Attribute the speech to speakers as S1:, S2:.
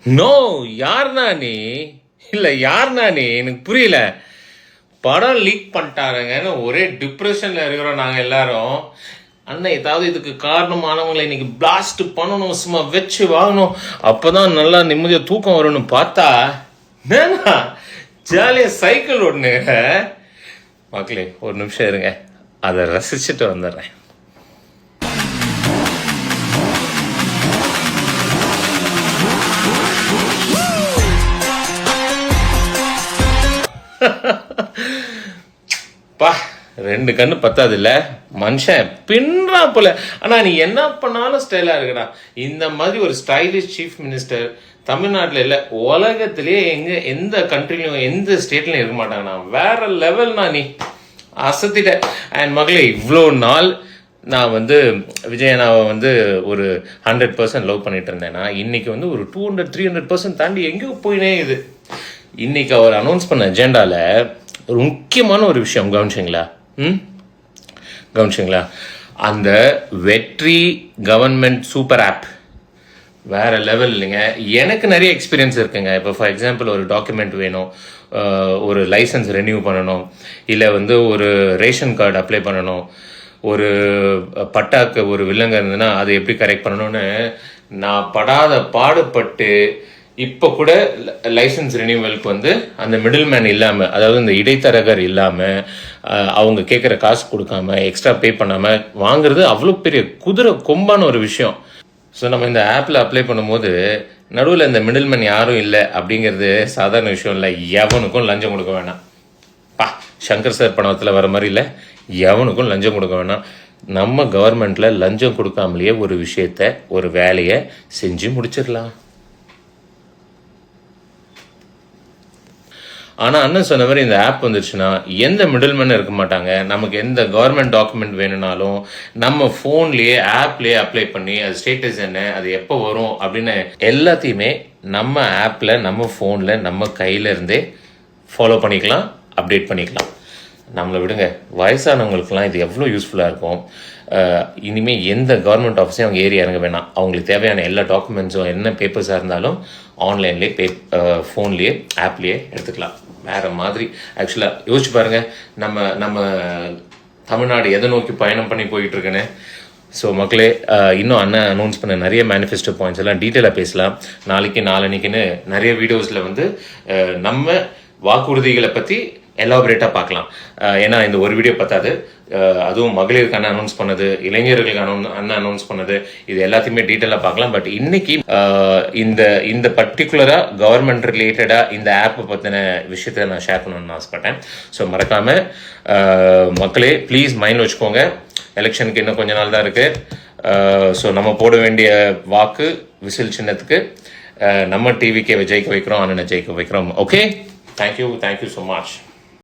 S1: No, யார்னா நீ? இல்லை, யார்னா நீ? எனக்கு புரியல. படம் லீக் பண்ணிட்டாருங்கன்னு ஒரே டிப்ரெஷனில் இருக்கிறோம் நாங்கள் எல்லாரும். அண்ணன் ஏதாவது இதுக்கு காரணமானவங்களை இன்னைக்கு பிளாஸ்ட் பண்ணணும், சும்மா வச்சு வாங்கணும், அப்போதான் நல்லா நிம்மதியாக தூக்கம் வரும்னு பார்த்தா என்னன்னா ஜாலியாக சைக்கிள் ஓடுனு. மக்களே ஒரு நிமிஷம் இருங்க, அதை ரசிச்சுட்டு வந்துடுறேன். பா, 2 கண்ணு பத்தாது இல்ல, மனுஷன் பின்றா போல. ஆனா நீ என்ன பண்ணாலும் ஸ்டைலா இருக்கடா. இந்த மாதிரி ஒரு ஸ்டைலிஷ் சீஃப் மினிஸ்டர் தமிழ்நாட்டில் இல்லை, உலகத்திலேயே எந்த கண்ட்ரிலையும் எந்த ஸ்டேட்லையும் இருக்க மாட்டாங்கண்ணா. வேற லெவல்னா நீ அசத்திட்ட. அண்ட் மகளே, இவ்வளோ நாள் நான் விஜயனாவை ஒரு 100% லவ் பண்ணிட்டு இருந்தேன்னா இன்னைக்கு ஒரு 200-300% தாண்டி எங்கேயோ போயினே இது. இன்னைக்கு அவர் அனௌன்ஸ் பண்ண அஜெண்டால ஒரு முக்கியமான ஒரு விஷயம் கவனிச்சிங்களா? கவனிச்சிங்களா? அந்த வெற்றி கவர்மெண்ட் சூப்பர் ஆப் வேற லெவல் இல்லைங்க. எனக்கு நிறைய எக்ஸ்பீரியன்ஸ் இருக்குங்க. இப்போ ஃபார் எக்ஸாம்பிள் ஒரு டாக்குமெண்ட் வேணும், ஒரு லைசன்ஸ் ரெனியூ பண்ணணும், இல்லை ஒரு ரேஷன் கார்டு அப்ளை பண்ணணும், ஒரு பட்டாக்கு ஒரு வில்லங்க இருந்ததுன்னா அதை எப்படி கரெக்ட் பண்ணணும்னு நான் படாத பாடுபட்டு இப்போ கூட லைசன்ஸ் ரினியூவலுக்கு அந்த மிடில் மேன் இல்லாமல், அதாவது இந்த இடைத்தரகர் இல்லாமல் அவங்க கேட்குற காசு கொடுக்காம எக்ஸ்ட்ரா பே பண்ணாமல் வாங்குறது அவ்வளோ பெரிய குதிரை கொம்பான ஒரு விஷயம். ஸோ நம்ம இந்த ஆப்பில் அப்ளை பண்ணும்போது நடுவில் இந்த மிடில் மேன் யாரும் இல்லை அப்படிங்கிறது சாதாரண விஷயம் இல்லை. எவனுக்கும் லஞ்சம் கொடுக்க வேணாம். சங்கர் சார் பணத்தில் வர மாதிரி இல்லை, எவனுக்கும் லஞ்சம் கொடுக்க வேணாம். நம்ம கவர்மெண்ட்டில் லஞ்சம் கொடுக்காமலேயே ஒரு விஷயத்த, ஒரு வேலையை செஞ்சு முடிச்சிடலாம். ஆனால் அண்ணன் சொன்ன மாதிரி இந்த ஆப் வந்துருச்சுன்னா எந்த மிடில்மேனும் இருக்க மாட்டாங்க. நமக்கு எந்த கவர்மெண்ட் டாக்குமெண்ட் வேணும்னாலும் நம்ம ஃபோன்லேயே ஆப்லேயே அப்ளை பண்ணி அது ஸ்டேட்டஸ் என்ன, அது எப்போ வரும் அப்படின்னு எல்லாத்தையுமே நம்ம ஆப்பில், நம்ம ஃபோனில், நம்ம கையில் இருந்தே ஃபாலோ பண்ணிக்கலாம், அப்டேட் பண்ணிக்கலாம். நம்மளை விடுங்க, வயசானவங்களுக்குலாம் இது எவ்வளோ யூஸ்ஃபுல்லாக இருக்கும். இனிமேல் எந்த கவர்மெண்ட் ஆஃபீஸையும் அவங்க ஏறி இறங்க வேணாம். அவங்களுக்கு தேவையான எல்லா டாக்குமெண்ட்ஸும் என்ன பேப்பர்ஸாக இருந்தாலும் ஆன்லைன்லேயே ஃபோன்லேயே ஆப்லேயே எடுத்துக்கலாம். வேறு மாதிரி ஆக்சுவலாக யோசிச்சு பாருங்கள், நம்ம தமிழ்நாடு எதை நோக்கி பயணம் பண்ணி போயிட்டுருக்குன்னு. ஸோ மக்களே, இன்னும் அண்ணன் அனௌன்ஸ் பண்ண நிறைய மேனிஃபெஸ்டோ பாயிண்ட்ஸ் எல்லாம் டீட்டெயிலாக பேசலாம். நாளைக்கு நாளன்னைக்குன்னு நிறைய வீடியோஸில் நம்ம வாக்குறுதிகளை பற்றி எலாபரேட்டாக பார்க்கலாம். ஏன்னா இந்த ஒரு வீடியோ பத்தாது. அதுவும் மகளிருக்கு அண்ணன் அனௌன்ஸ் பண்ணது, இளைஞர்களுக்கு அண்ணன் அனௌன்ஸ் பண்ணது, இது எல்லாத்தையுமே டீட்டெயிலாக பார்க்கலாம். பட் இன்னைக்கு இந்த பர்டிகுலராக கவர்மெண்ட் ரிலேட்டடாக இந்த ஆப்பை பற்றின விஷயத்தை நான் ஷேர் பண்ணணும்னு ஆசைப்பட்டேன். ஸோ மறக்காமல் மக்களே ப்ளீஸ் மைண்டில் வச்சுக்கோங்க, எலெக்ஷனுக்கு இன்னும் கொஞ்ச நாள் தான் இருக்குது. ஸோ நம்ம போட வேண்டிய வாக்கு விசில் சின்னத்துக்கு நம்ம டிவிக்கே ஜெயிக்க வைக்கிறோம், அண்ணனை ஜெயிக்க வைக்கிறோம். Okay, thank you so much.